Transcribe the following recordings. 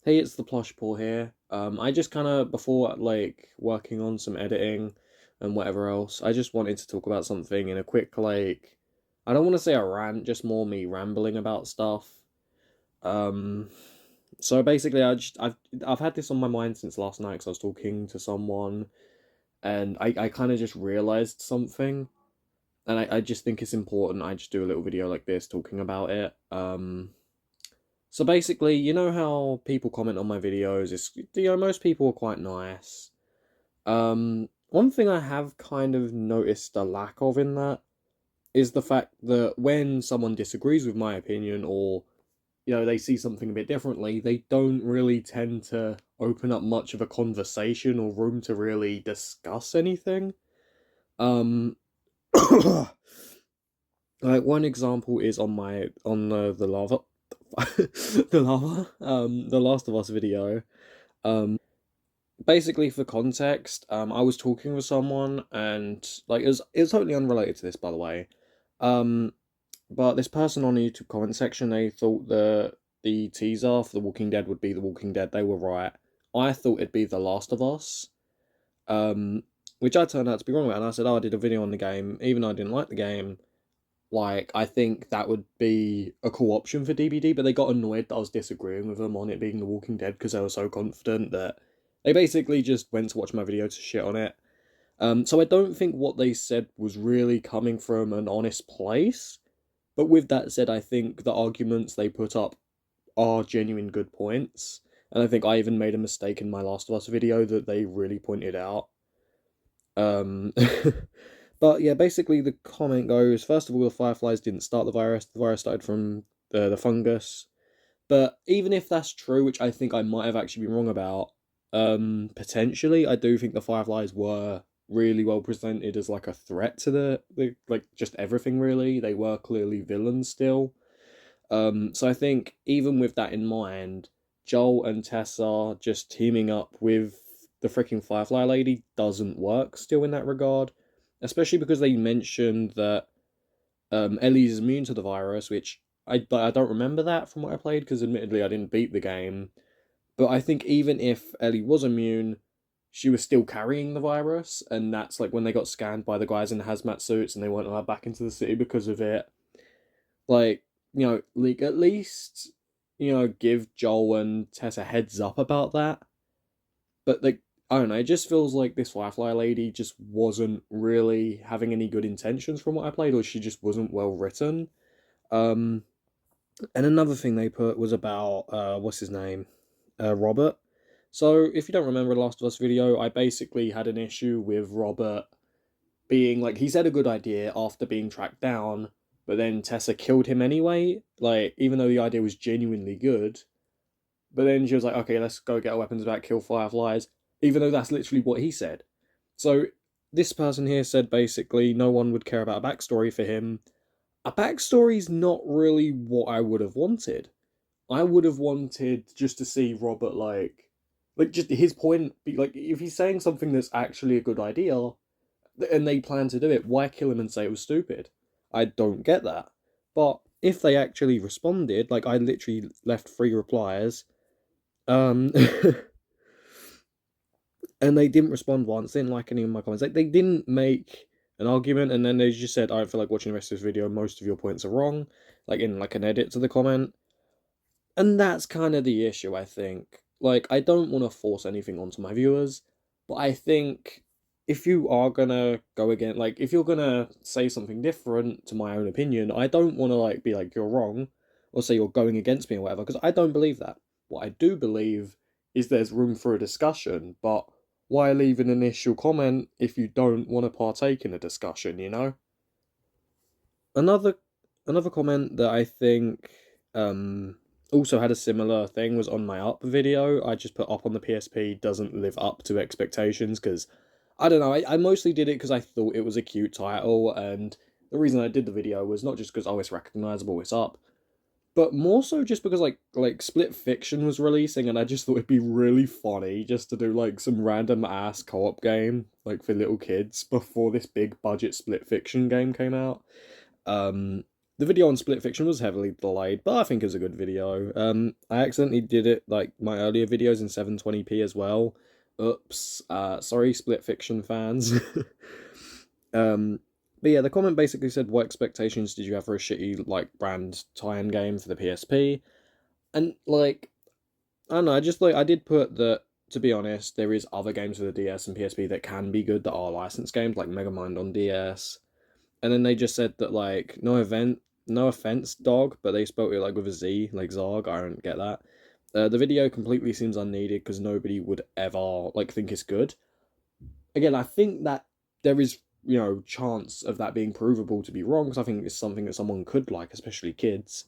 Hey, it's the Plush Paw here. I just kind of, before like working on some editing and whatever else, I just wanted to talk about something in a quick, like, I don't want to say a rant, just more me rambling about stuff. Um, so basically, I've had this on my mind since last night because I was talking to someone and I kind of just realized something, and I just think it's important. I just do a little video like this talking about it. So basically, you know how people comment on my videos? Most people are quite nice. One thing I have kind of noticed a lack of in that is the fact that when someone disagrees with my opinion or, they see something a bit differently, they don't really tend to open up much of a conversation or room to really discuss anything. Um, like one example is on the lava, the Last of Us video. Basically, for context, I was talking with someone, and like it was totally unrelated to this, by the way. Um, but this person on the YouTube comment section, they thought the teaser for The Walking Dead would be The Walking Dead. They were right. I thought it'd be The Last of Us. Um, which I turned out to be wrong about, and I said, "Oh, I did a video on the game, even though I didn't like the game. Like, I think that would be a cool option for DBD, but they got annoyed that I was disagreeing with them on it being The Walking Dead because they were so confident that they basically just went to watch my video to shit on it. So I don't think what they said was really coming from an honest place. But with that said, I think the arguments they put up are genuine good points. And I think I even made a mistake in my Last of Us video that they really pointed out. Um, but yeah, basically the comment goes, first of all, the fireflies didn't start the virus. The virus started from the fungus. But even if that's true, which I think I might have actually been wrong about, potentially, I do think the fireflies were really well presented as like a threat to the like just everything really. They were clearly villains still. So I think even with that in mind, Joel and Tessa just teaming up with the freaking Firefly lady doesn't work still in that regard. Especially because they mentioned that Ellie's immune to the virus, which I don't remember that from what I played because admittedly I didn't beat the game. But I think even if Ellie was immune, she was still carrying the virus, and that's like when they got scanned by the guys in hazmat suits and they weren't allowed back into the city because of it. Like, like at least, give Joel and Tess a heads up about that. But like, I don't know, it just feels like this Firefly lady just wasn't really having any good intentions from what I played, or she just wasn't well written. Um, and another thing they put was about what's his name, Robert. So if you don't remember the Last of Us video, I basically had an issue with Robert being like he said a good idea after being tracked down, but then Tessa killed him anyway. Like even though the idea was genuinely good, but then she was like, "Okay, let's go get our weapons back, kill fireflies," even though that's literally what he said. So this person here said basically no one would care about a backstory for him. A backstory's not really what I would have wanted. I would have wanted just to see Robert like just his point be like if he's saying something that's actually a good idea and they plan to do it, why kill him and say it was stupid? I don't get that. But if they actually responded, like I literally left 3 replies, um, and they didn't respond once, didn't like any of my comments. Like they didn't make an argument, and then they just said, "I don't feel like watching the rest of this video. Most of your points are wrong," like in like an edit to the comment. And that's kind of the issue, I think. Like, I don't want to force anything onto my viewers, but I think if you are gonna go again, like, if you're gonna say something different to my own opinion, I don't want to, like, be like, you're wrong, or say you're going against me or whatever, because I don't believe that. What I do believe is there's room for a discussion, but why leave an initial comment if you don't want to partake in a discussion, you know? Another another comment that I think also had a similar thing was on my Up video. I just put Up on the PSP doesn't live up to expectations because I don't know. I mostly did it because I thought it was a cute title, and the reason I did the video was not just because oh it's recognizable, it's Up, but more so just because like Split Fiction was releasing, and I just thought it'd be really funny just to do like some random ass co-op game like for little kids before this big budget Split Fiction game came out. Um, The video on Split Fiction was heavily delayed, but I think it's a good video. I accidentally did it like my earlier videos in 720p as well. Oops. Sorry, Split Fiction fans. um, but yeah, the comment basically said, "What expectations did you have for a shitty like brand tie-in game for the PSP?" And like, I don't know. I just like I did put that. To be honest, there is other games for the DS and PSP that can be good that are licensed games, like Megamind on DS. And then they just said that like no offense, dog, but they spelled it like with a Z, like Zog. I don't get that. The video completely seems unneeded because nobody would ever like think it's good. Again, I think that there is chance of that being provable to be wrong because I think it's something that someone could like, especially kids.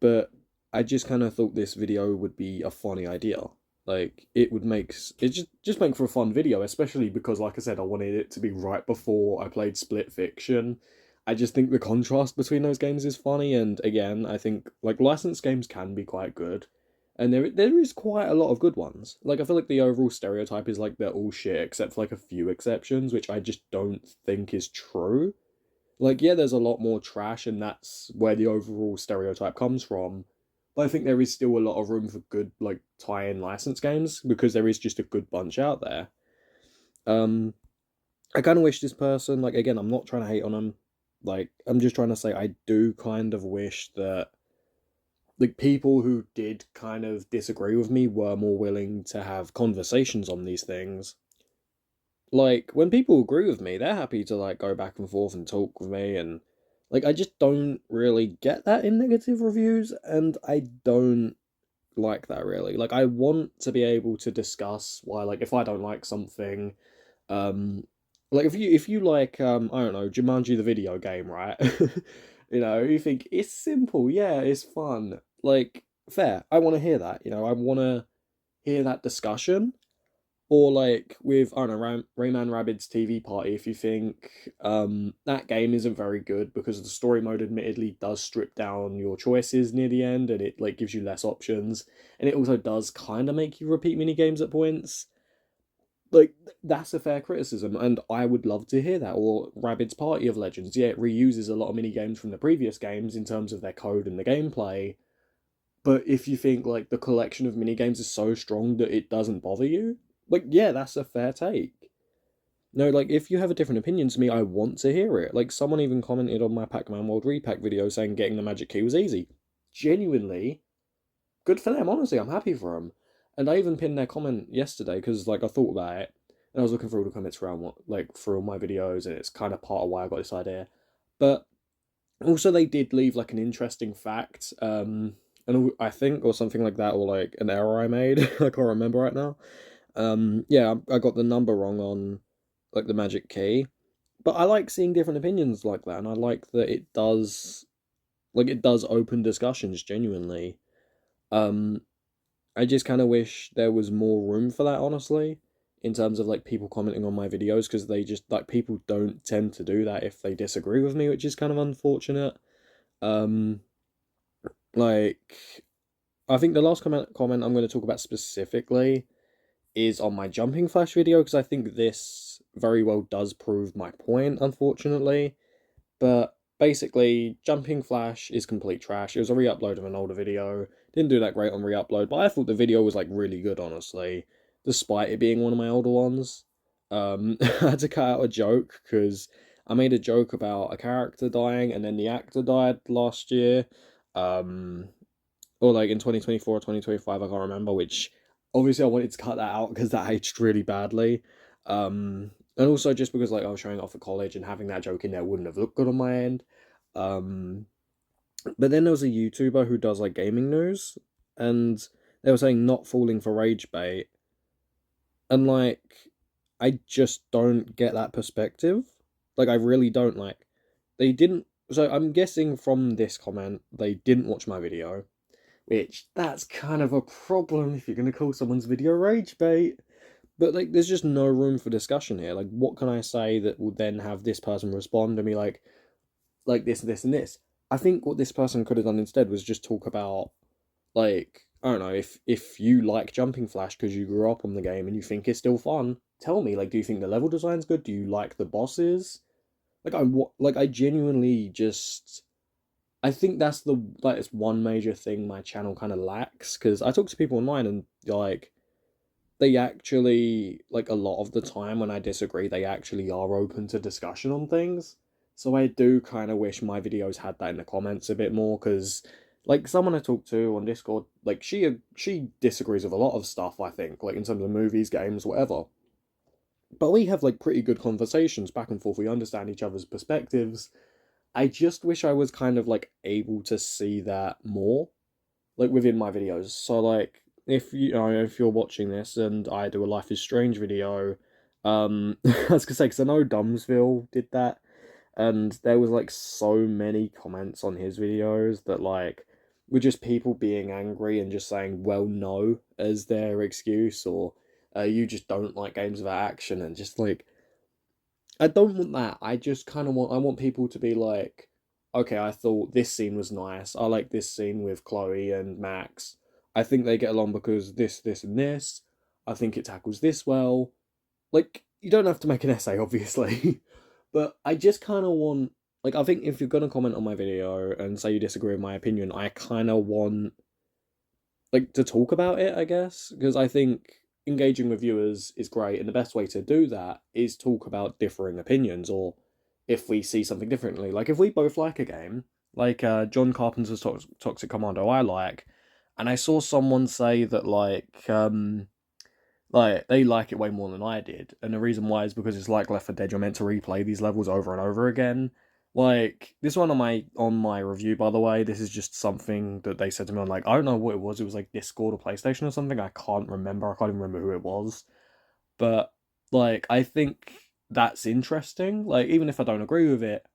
But I just kind of thought this video would be a funny idea. Like it would make it just make for a fun video, especially because, like I said, I wanted it to be right before I played Split Fiction. I just think the contrast between those games is funny, and again, I think like licensed games can be quite good, and there is quite a lot of good ones. Like I feel like the overall stereotype is like they're all shit except for like a few exceptions, which I just don't think is true. Like, yeah, there's a lot more trash, and that's where the overall stereotype comes from. But I think there is still a lot of room for good, like, tie-in license games, because there is just a good bunch out there. Um, I kind of wish this person, like, again, I'm not trying to hate on them. Like, I'm just trying to say I do kind of wish that, like, people who did kind of disagree with me were more willing to have conversations on these things. Like when people agree with me, they're happy to like go back and forth and talk with me, and like I just don't really get that in negative reviews, and I don't like that really. Like I want to be able to discuss why, like if I don't like something, um like if you like I don't know, Jumanji the video game, right? You think it's simple, yeah, it's fun. Like fair. I want to hear that, I want to hear that discussion. Or like with, I don't know, Rayman Rabbids TV Party, if you think that game isn't very good because the story mode admittedly does strip down your choices near the end and it like gives you less options. And it also does kind of make you repeat mini games at points. Like that's a fair criticism, and I would love to hear that. Or Rabbids Party of Legends, yeah, it reuses a lot of mini games from the previous games in terms of their code and the gameplay. But if you think like the collection of mini games is so strong that it doesn't bother you, like yeah, that's a fair take. No, like if you have a different opinion to me, I want to hear it. Like someone even commented on my Pac-Man World Repack video saying getting the magic key was easy. Genuinely, good for them. Honestly, I'm happy for them. And I even pinned their comment yesterday because like I thought about it and I was looking through all the comments around what like through all my videos, and it's kind of part of why I got this idea. But also they did leave like an interesting fact, and I think or something like that, or like an error I made. I can't remember right now. Yeah, I got the number wrong on like the magic key. But I like seeing different opinions like that, and I like that it does open discussions genuinely. Um, I just kind of wish there was more room for that, honestly, in terms of like people commenting on my videos, because they just like people don't tend to do that if they disagree with me, which is kind of unfortunate. Um, like I think the last comment I'm going to talk about specifically is on my jumping flash video because I think this very well does prove my point, unfortunately. But basically, jumping flash is complete trash. It was a re-upload of an older video. Didn't do that great on re-upload, but I thought the video was like really good, honestly, despite it being one of my older ones. I had to cut out a joke because I made a joke about a character dying and then the actor died last year. Um, or like in 2024 or 2025, I can't remember, which obviously I wanted to cut that out because that aged really badly. And also just because like I was showing off at college and having that joke in there wouldn't have looked good on my end. Um, but then there was a YouTuber who does like gaming news, and they were saying not falling for rage bait, and like I just don't get that perspective. Like I really don't like. They didn't. So I'm guessing from this comment they didn't watch my video, which that's kind of a problem if you're going to call someone's video rage bait. But like, there's just no room for discussion here. Like, what can I say that will then have this person respond to me like this, this, and this? I think what this person could have done instead was just talk about like I don't know if you like Jumping Flash because you grew up on the game and you think it's still fun. Tell me, like, do you think the level design's good? Do you like the bosses? like I genuinely just I think that's one major thing my channel kind of lacks, because I talk to people online and like they actually, like, a lot of the time when I disagree, they actually are open to discussion on things. So I do kind of wish my videos had that in the comments a bit more, because like someone I talk to on Discord, like she disagrees with a lot of stuff, I think, like in terms of movies, games, whatever. But we have like pretty good conversations back and forth. We understand each other's perspectives. I just wish I was kind of like able to see that more, like within my videos. So like if if you're watching this and I do a Life is Strange video, I was gonna say, because I know Dumsville did that, and there was like so many comments on his videos that like were just people being angry and just saying well no as their excuse, or you just don't like games without action, and just like I don't want that. I just kind of want people to be like, okay, I thought this scene was nice. I like this scene with Chloe and Max. I think they get along because this, and this. I think it tackles this well. Like, you don't have to make an essay, obviously, but I just kind of want, like, I think if you're gonna comment on my video and say you disagree with my opinion, I kind of want like to talk about it, I guess, because I think engaging with viewers is great, and the best way to do that is talk about differing opinions, or if we see something differently. Like if we both like a game, like John Carpenter's Toxic Commando, I like, and I saw someone say that like they like it way more than I did, and the reason why is because it's like Left 4 Dead. You're meant to replay these levels over and over again. Like this one on my review, by the way, this is just something that they said to me on, like, I don't know what it was. It was like Discord or PlayStation or something. I can't remember. I can't even remember who it was. But like I think that's interesting. Like even if I don't agree with it,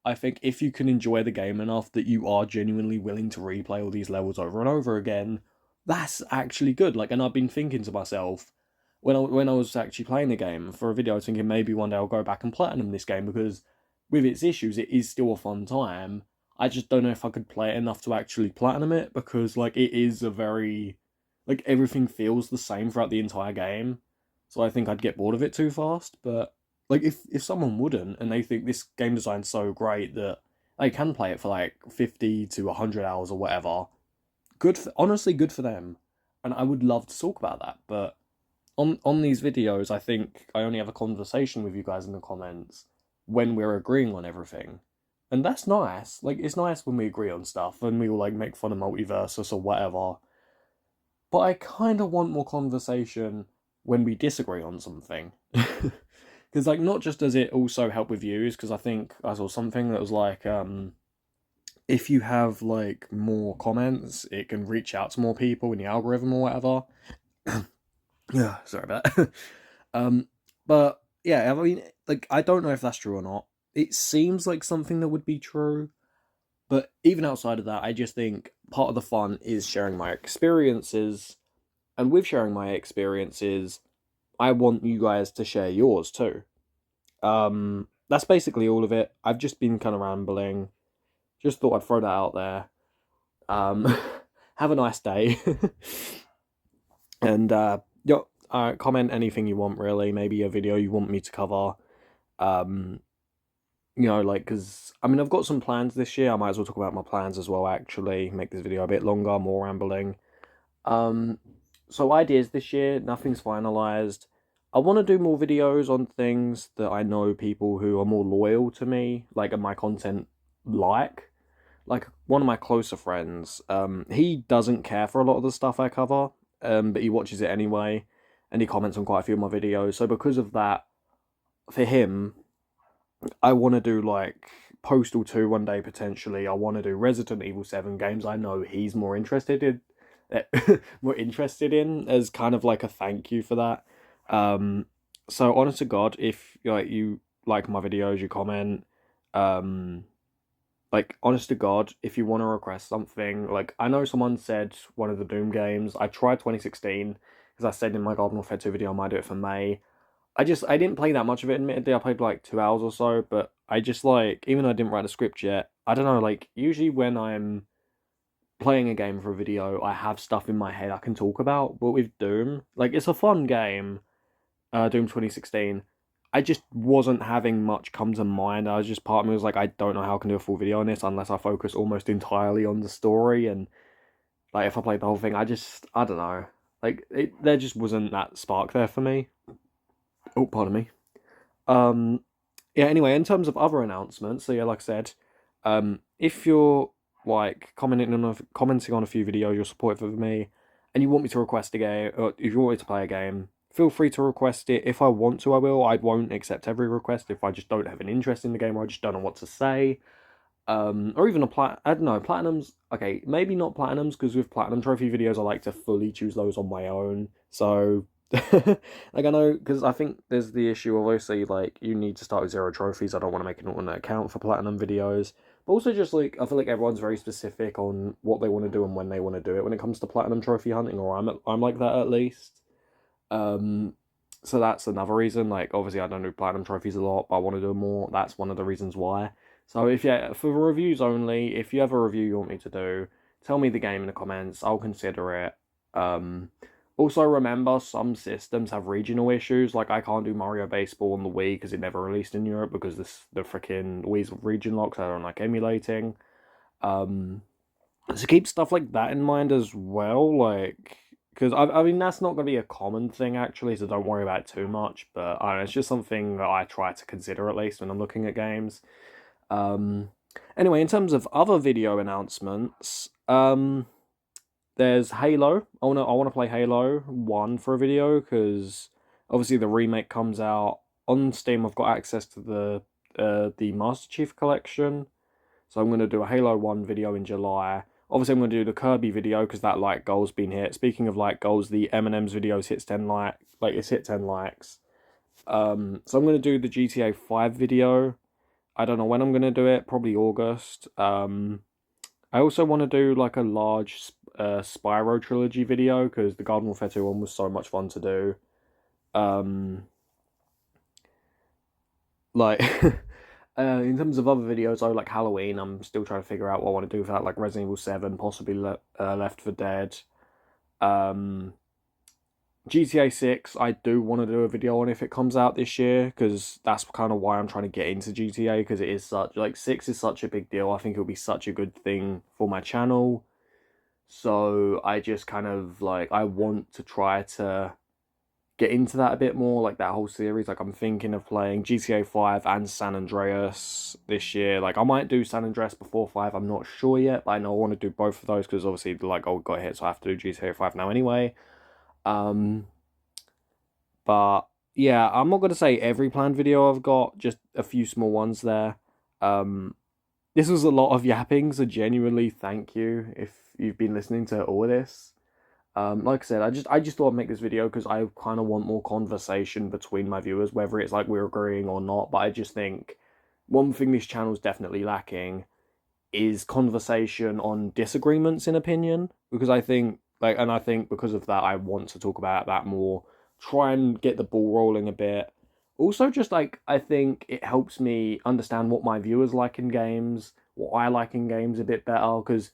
I think if you can enjoy the game enough that you are genuinely willing to replay all these levels over and over again, that's actually good. Like, and I've been thinking to myself when I was actually playing the game for a video, I was thinking maybe one day I'll go back and platinum this game, because with its issues, it is still a fun time. I just don't know if I could play it enough to actually platinum it, because like it is a very like everything feels the same throughout the entire game. So I think I'd get bored of it too fast. But like if someone wouldn't, and they think this game design's so great that they can play it for like 50 to 100 hours or whatever, honestly good for them. And I would love to talk about that, but on these videos, I think I only have a conversation with you guys in the comments when we're agreeing on everything. And that's nice. Like, it's nice when we agree on stuff and we all like make fun of Multiversus or whatever. But I kind of want more conversation when we disagree on something. Because like, not just does it also help with views, because I think I saw something that was like if you have like more comments, it can reach out to more people in the algorithm or whatever. Yeah, sorry about that. um, but yeah, I mean, like, I don't know if that's true or not. It seems like something that would be true, but even outside of that, I just think part of the fun is sharing my experiences, and with sharing my experiences, I want you guys to share yours too. That's basically all of it. I've just been kind of rambling. Just thought I'd throw that out there. Um, have a nice day. And yeah, comment anything you want, really. Maybe a video you want me to cover. Um, like, because I mean, I've got some plans this year. I might as well talk about my plans as well. Actually, make this video a bit longer, more rambling. Um, so ideas this year, nothing's finalized. I want to do more videos on things that I know people who are more loyal to me, like, and my content, like one of my closer friends. He doesn't care for a lot of the stuff I cover, but he watches it anyway, and he comments on quite a few of my videos. So because of that, for him, I want to do like Postal 2 one day potentially. I want to do Resident Evil 7 games. I know he's more interested in, as kind of like a thank you for that. Um, so honest to God, if like you like my videos, you comment, um, like honest to God, if you want to request something, like I know someone said one of the Doom games. I tried 2016 because I said in my Garden Warfare 2 video I might do it for May. I didn't play that much of it, admittedly. I played like 2 hours or so, but I just like, even though I didn't write a script yet, I don't know, like usually when I'm playing a game for a video, I have stuff in my head I can talk about. But with Doom, like it's a fun game, Doom 2016. I just wasn't having much come to mind. I was just part of me was like, I don't know how I can do a full video on this unless I focus almost entirely on the story. And like, if I played the whole thing, I don't know. Like, there just wasn't that spark there for me. Oh, pardon me. Um, yeah. Anyway, in terms of other announcements, so yeah, like I said, if you're like commenting on a few videos, you're supportive of me, and you want me to request a game, or if you want me to play a game, feel free to request it. If I want to, I will. I won't accept every request if I just don't have an interest in the game or I just don't know what to say. Or even I don't know, platinums. Okay, maybe not platinums because with platinum trophy videos, I like to fully choose those on my own. So, like I know because I think there's the issue of obviously like you need to start with 0 trophies. I don't want to make an alternate account for platinum videos, but also just like I feel like everyone's very specific on what they want to do and when they want to do it when it comes to platinum trophy hunting, or I'm like that at least. Um, so that's another reason. Like, obviously, I don't do platinum trophies a lot, but I want to do more. That's one of the reasons why. So, if yeah, for reviews only, if you have a review you want me to do, tell me the game in the comments. I'll consider it. Um, Also, remember some systems have regional issues. Like, I can't do Mario Baseball on the Wii because it never released in Europe because the freaking Wii's region locks. I don't like emulating. Um, so keep stuff like that in mind as well, like because I mean that's not going to be a common thing actually, so don't worry about it too much. But I don't know, it's just something that I try to consider at least when I'm looking at games. Um, anyway, in terms of other video announcements, there's Halo. I wanna play Halo 1 for a video because obviously the remake comes out on Steam. I've got access to the Master Chief Collection. So I'm going to do a Halo 1 video in July. Obviously, I'm going to do the Kirby video because that like goal's been hit. Speaking of like goals, the M&M's videos hits 10 like it's hit 10 likes. So I'm going to do the GTA 5 video. I don't know when I'm going to do it, probably August. I also want to do like a large Spyro trilogy video because the Garden Warfare 2 one was so much fun to do. Um, like in terms of other videos, like Halloween, I'm still trying to figure out what I want to do with that, like Resident Evil 7, possibly Left 4 Dead. Um, GTA 6, I do want to do a video on if it comes out this year, because that's kind of why I'm trying to get into GTA, because it is such, like, 6 is such a big deal. I think it'll be such a good thing for my channel. So I just kind of, like, I want to try to get into that a bit more, like that whole series. Like I'm thinking of playing GTA 5 and San Andreas this year. Like I might do San Andreas before 5, I'm not sure yet, but I know I want to do both of those because obviously like I got hit, so I have to do GTA 5 now anyway. Um but yeah, I'm not gonna say every planned video I've got, just a few small ones there. Um this was a lot of yapping, so genuinely thank you if you've been listening to all of this. Like I said, I just thought I'd make this video because I kind of want more conversation between my viewers, whether it's like we're agreeing or not. But I just think one thing this channel is definitely lacking is conversation on disagreements in opinion. Because I think and I think because of that, I want to talk about that more. Try and get the ball rolling a bit. Also, just like I think it helps me understand what my viewers like in games, what I like in games a bit better. Because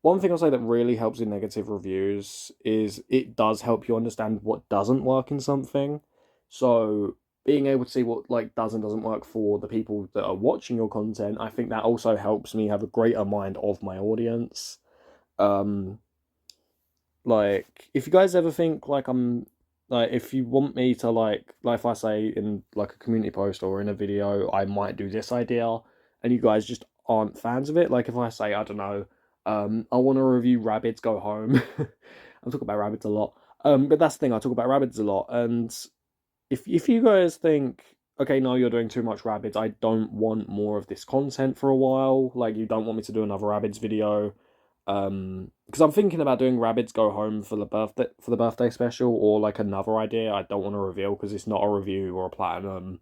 one thing I'll say that really helps in negative reviews is it does help you understand what doesn't work in something. So being able to see what like does and doesn't work for the people that are watching your content, I think that also helps me have a greater mind of my audience. Um, like if you guys ever think like I'm like if you want me to like if I say in like a community post or in a video I might do this idea and you guys just aren't fans of it, like if I say I don't know, I want to review Rabbids Go Home. I'm talking about Rabbids a lot. But that's the thing, I talk about Rabbids a lot, and if you guys think okay no you're doing too much Rabbids, I don't want more of this content for a while, like you don't want me to do another Rabbids video, because I'm thinking about doing Rabbids Go Home for the birthday special, or like another idea I don't want to reveal because it's not a review or a platinum,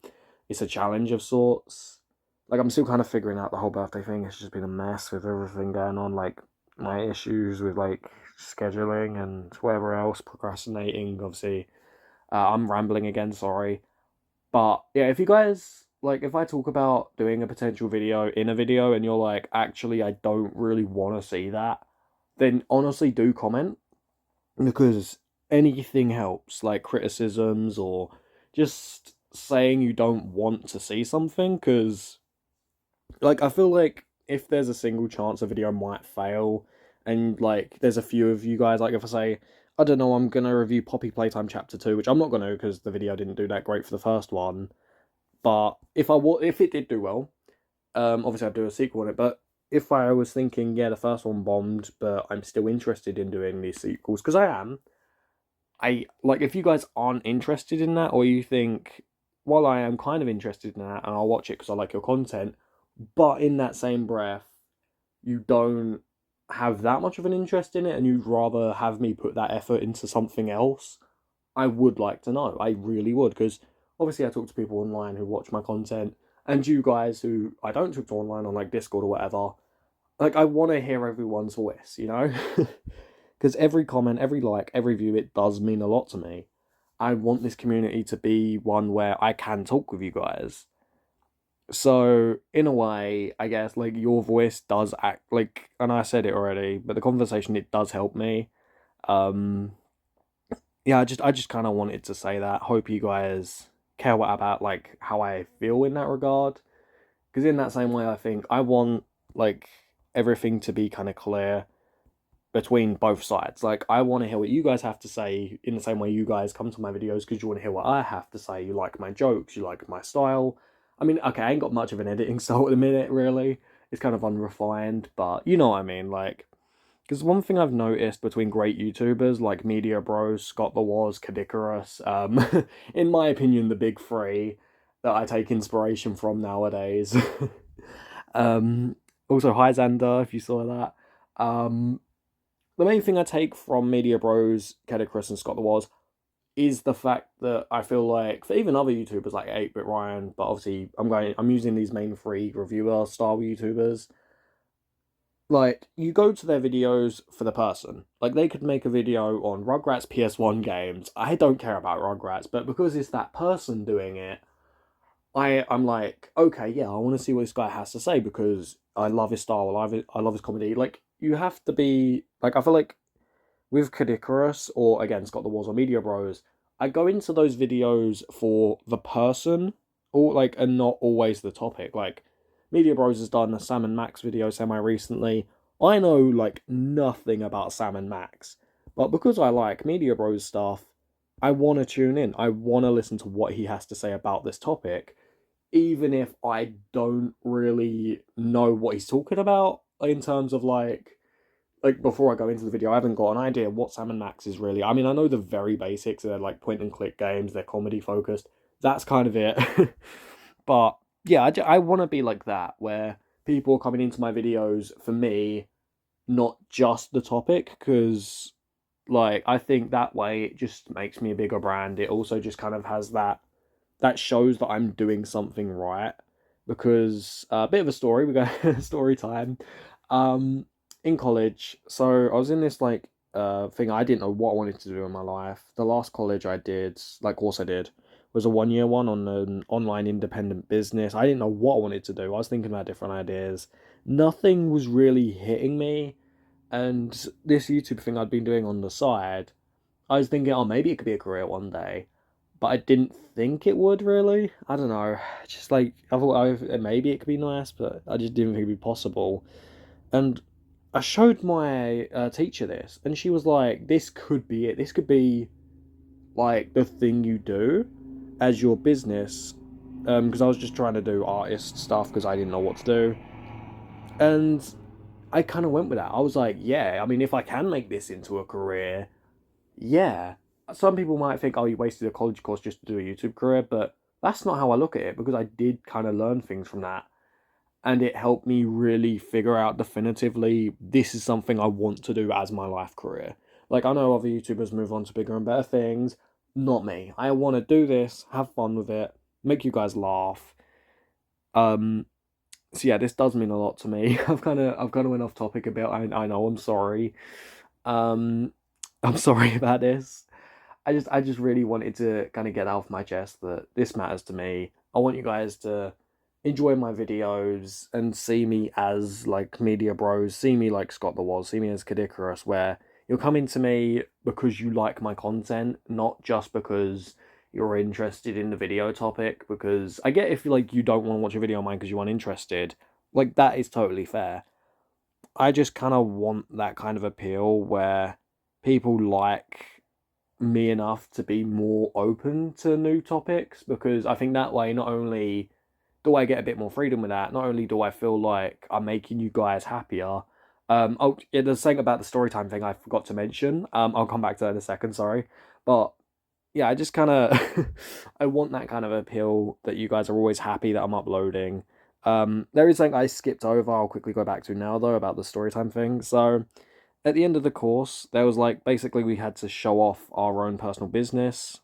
it's a challenge of sorts. Like I'm still kind of figuring out the whole birthday thing. It's just been a mess with everything going on, like my issues with like scheduling and whatever else, procrastinating. Obviously, I'm rambling again. Sorry, but yeah, if you guys like, if I talk about doing a potential video in a video and you're like, actually, I don't really want to see that, then honestly do comment because anything helps, like criticisms or just saying you don't want to see something, because like I feel like if there's a single chance a video might fail, and like there's a few of you guys, like if I say, I don't know, I'm gonna review Poppy Playtime Chapter 2, which I'm not gonna because the video didn't do that great for the first one. But if it did do well, obviously I'd do a sequel on it. But if I was thinking, yeah, the first one bombed, but I'm still interested in doing these sequels, because I am. I like if you guys aren't interested in that, or you think, well, I am kind of interested in that, and I'll watch it because I like your content, but in that same breath, you don't have that much of an interest in it, and you'd rather have me put that effort into something else, I would like to know. I really would, because obviously I talk to people online who watch my content, and you guys who I don't talk to online on like Discord or whatever. Like I want to hear everyone's voice, you know, because every comment, every like, every view, it does mean a lot to me. I want this community to be one where I can talk with you guys. So in a way, I guess like your voice does act like, and I said it already, but the conversation, it does help me. Um, yeah, I just kind of wanted to say that. Hope you guys care what about like how I feel in that regard, because in that same way, I think I want like everything to be kind of clear between both sides. Like I want to hear what you guys have to say in the same way you guys come to my videos because you want to hear what I have to say. You like my jokes, you like my style. I mean, okay, I ain't got much of an editing style at the minute, really. It's kind of unrefined, but you know what I mean. Like, because one thing I've noticed between great YouTubers like Media Bros, Scott the Wars, Kadikarus, in my opinion, the big three that I take inspiration from nowadays. um, Also, hi Xander, if you saw that. The main thing I take from Media Bros, Kadikarus, and Scott the Wars is the fact that I feel like for even other YouTubers like 8-Bit Ryan, but obviously I'm using these main three reviewer style YouTubers. Like, you go to their videos for the person. Like, they could make a video on Rugrats PS1 games. I don't care about Rugrats, but because it's that person doing it, I'm like, okay, yeah, I want to see what this guy has to say because I love his style, I love his comedy. Like, you have to be like, I feel like with Kadikarus or again Scott the Wars or Media Bros, I go into those videos for the person or like and not always the topic. Like Media Bros has done a Sam and Max video semi recently. I know like nothing about Sam and Max, but because I like Media Bros stuff, I want to tune in. I want to listen to what he has to say about this topic, even if I don't really know what he's talking about in terms of like before I go into the video, I haven't got an idea what Sam and Max is really. I mean, I know the very basics. They're like point and click games. They're comedy focused. That's kind of it. But yeah, I want to be like that, where people are coming into my videos for me, not just the topic, because like I think that way it just makes me a bigger brand. It also just kind of has that shows that I'm doing something right. Because a bit of a story, we got story time. Um, in college, so I was in this like thing. I didn't know what I wanted to do in my life. The last college I did, like course I did, was a 1 year one on an online independent business. I didn't know what I wanted to do. I was thinking about different ideas. Nothing was really hitting me. And this YouTube thing I'd been doing on the side, I was thinking, oh, maybe it could be a career one day, but I didn't think it would really. I don't know. Just like I thought, maybe it could be nice, but I just didn't think it'd be possible. And I showed my teacher this, and she was like, "This could be it. This could be like the thing you do as your business." Because I was just trying to do artist stuff because I didn't know what to do, and I kind of went with that. I was like, "Yeah, I mean, if I can make this into a career, yeah." Some people might think, "Oh, you wasted a college course just to do a YouTube career," but that's not how I look at it because I did kind of learn things from that, and it helped me really figure out definitively this is something I want to do as my life career. Like I know other YouTubers move on to bigger and better things, not me. I want to do this, have fun with it, make you guys laugh. Um so yeah, this does mean a lot to me. I've kind of went off topic a bit. I know, I'm sorry. Um I'm sorry about this. I just really wanted to kind of get out of my chest that this matters to me. I want you guys to enjoy my videos and see me as like Media Bros, see me like Scott the Waz, see me as Kadikarus, where you're coming to me because you like my content, not just because you're interested in the video topic, because I get if like you don't want to watch a video of mine because you aren't interested, like that is totally fair. I just kind of want that kind of appeal where people like me enough to be more open to new topics, because I think that way not only do I get a bit more freedom with that, not only do I feel like I'm making you guys happier. Oh, yeah, there's something about the story time thing I forgot to mention. I'll come back to that in a second, sorry. But yeah, I just kind of I want that kind of appeal that you guys are always happy that I'm uploading. There is something I skipped over. I'll quickly go back to now though about the storytime thing. So at the end of the course, there was like basically we had to show off our own personal business.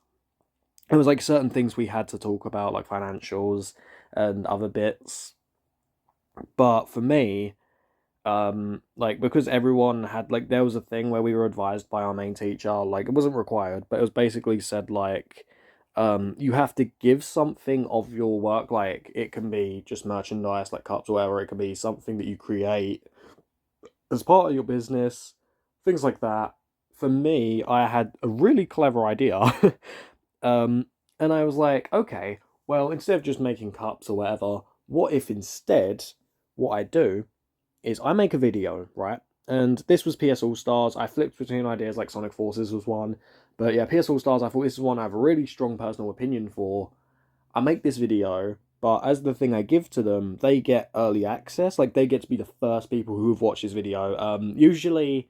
It was like certain things we had to talk about, like financials and other bits. But for me, like because everyone had like there was a thing where we were advised by our main teacher, like it wasn't required, but it was basically said like you have to give something of your work, like it can be just merchandise like cups or whatever, it can be something that you create as part of your business, things like that. For me, I had a really clever idea. um and I was like, okay, well, instead of just making cups or whatever, what if instead what I do is I make a video, right? And this was PS All Stars. I flipped between ideas, like Sonic Forces was one. But yeah, PS All Stars, I thought this is one I have a really strong personal opinion for. I make this video, but as the thing I give to them, they get early access. Like, they get to be the first people who have watched this video. Usually,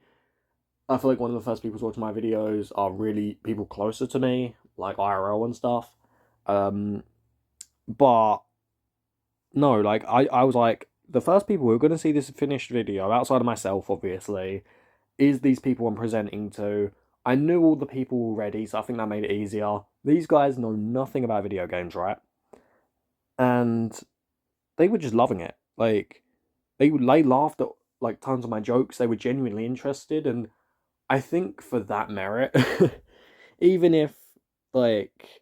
I feel like one of the first people to watch my videos are really people closer to me, like IRL and stuff. Um, but no, like I was like the first people who are going to see this finished video outside of myself, obviously, is these people I'm presenting to. I knew all the people already, so I think that made it easier. These guys know nothing about video games, right? And they were just loving it. Like they laughed at like tons of my jokes. They were genuinely interested, and I think for that merit, even if like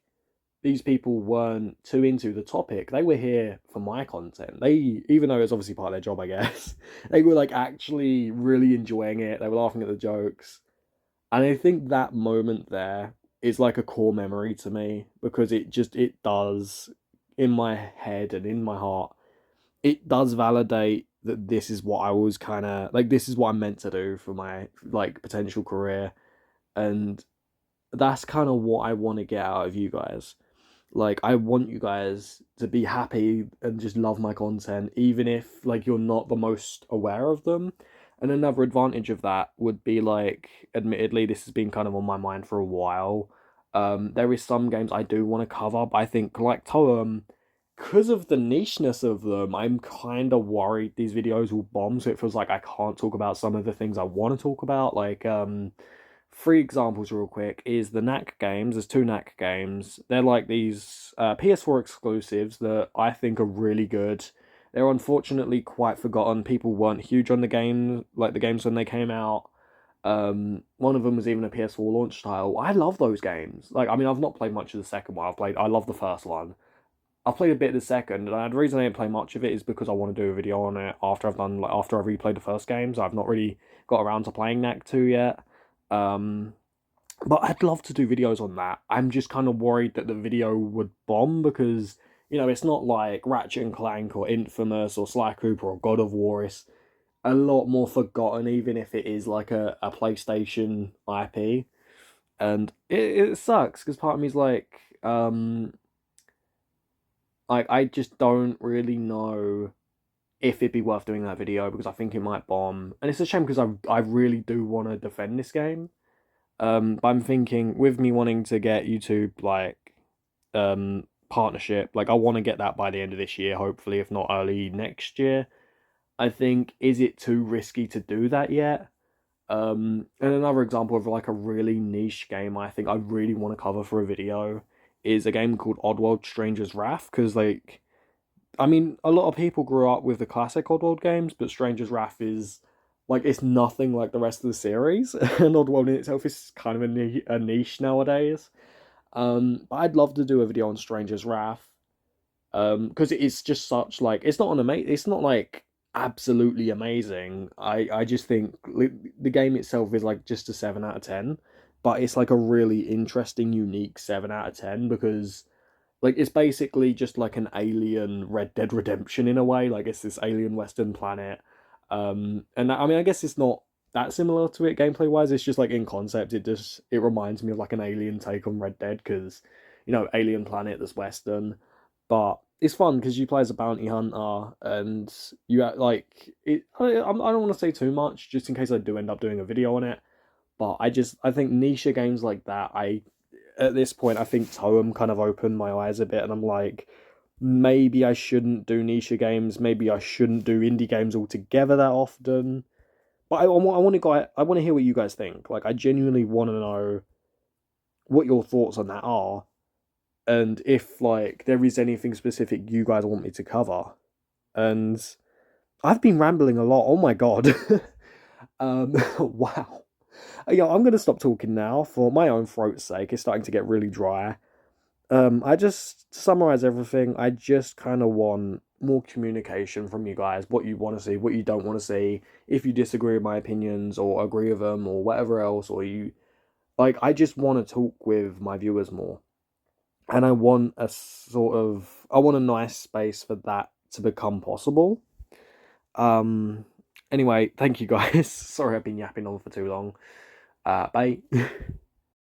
these people weren't too into the topic, they were here for my content. They, even though it's obviously part of their job, I guess, they were like actually really enjoying it. They were laughing at the jokes. And I think that moment there is like a core memory to me, because it does, in my head and in my heart, it does validate that this is what I was kind of like, this is what I'm meant to do for my like potential career. And that's kind of what I want to get out of you guys. Like, I want you guys to be happy and just love my content, even if like you're not the most aware of them. And another advantage of that would be like, admittedly, this has been kind of on my mind for a while. There is some games I do want to cover, but I think like Toem, because of the nicheness of them, I'm kind of worried these videos will bomb. So it feels like I can't talk about some of the things I want to talk about, like three examples real quick is the Knack games. There's two Knack games. They're like these PS4 exclusives that I think are really good. They're unfortunately quite forgotten. People weren't huge on the game, like the games when they came out. One of them was even a PS4 launch title. I love those games. Like, I mean, I've not played much of the second one. I love the first one. I've played a bit of the second, and the reason I didn't play much of it is because I want to do a video on it after after I've replayed the first games. I've not really got around to playing Knack 2 yet. Um, but I'd love to do videos on that. I'm just kind of worried that the video would bomb because, it's not like Ratchet and Clank or Infamous or Sly Cooper or God of War. It's a lot more forgotten, even if it is like a PlayStation IP. And it sucks because part of me is like I just don't really know if it'd be worth doing that video because I think it might bomb. And it's a shame because I really do want to defend this game. But I'm thinking with me wanting to get YouTube like partnership, like I want to get that by the end of this year, hopefully, if not early next year. I think, is it too risky to do that yet? And another example of like a really niche game I think I really want to cover for a video is a game called Oddworld Stranger's Wrath, because like I mean, a lot of people grew up with the classic Oddworld games, but Stranger's Wrath is like it's nothing like the rest of the series, and Oddworld in itself is kind of a niche nowadays. But I'd love to do a video on Stranger's Wrath, because it's just such like it's not like absolutely amazing. I just think the game itself is like just a 7 out of 10. but it's like a really interesting, unique 7 out of 10 because like it's basically just like an alien Red Dead Redemption in a way. Like it's this alien Western planet, and I mean I guess it's not that similar to it gameplay wise. It's just like in concept, it reminds me of like an alien take on Red Dead because alien planet that's Western, but it's fun because you play as a bounty hunter and you like it. I don't want to say too much just in case I do end up doing a video on it, but I think niche games like that I at this point, I think Toem kind of opened my eyes a bit, and I'm like, maybe I shouldn't do niche games. Maybe I shouldn't do indie games altogether that often. But I want to hear what you guys think. Like, I genuinely want to know what your thoughts on that are, and if like there is anything specific you guys want me to cover. And I've been rambling a lot. Oh my god. Wow. Yeah, I'm gonna stop talking now for my own throat's sake. It's starting to get really dry. I just to summarize everything. I just kind of want more communication from you guys. What you want to see, what you don't want to see. If you disagree with my opinions or agree with them or whatever else, or you like, I just want to talk with my viewers more, and I want a nice space for that to become possible. Um. Anyway, thank you guys. Sorry I've been yapping on for too long. Bye.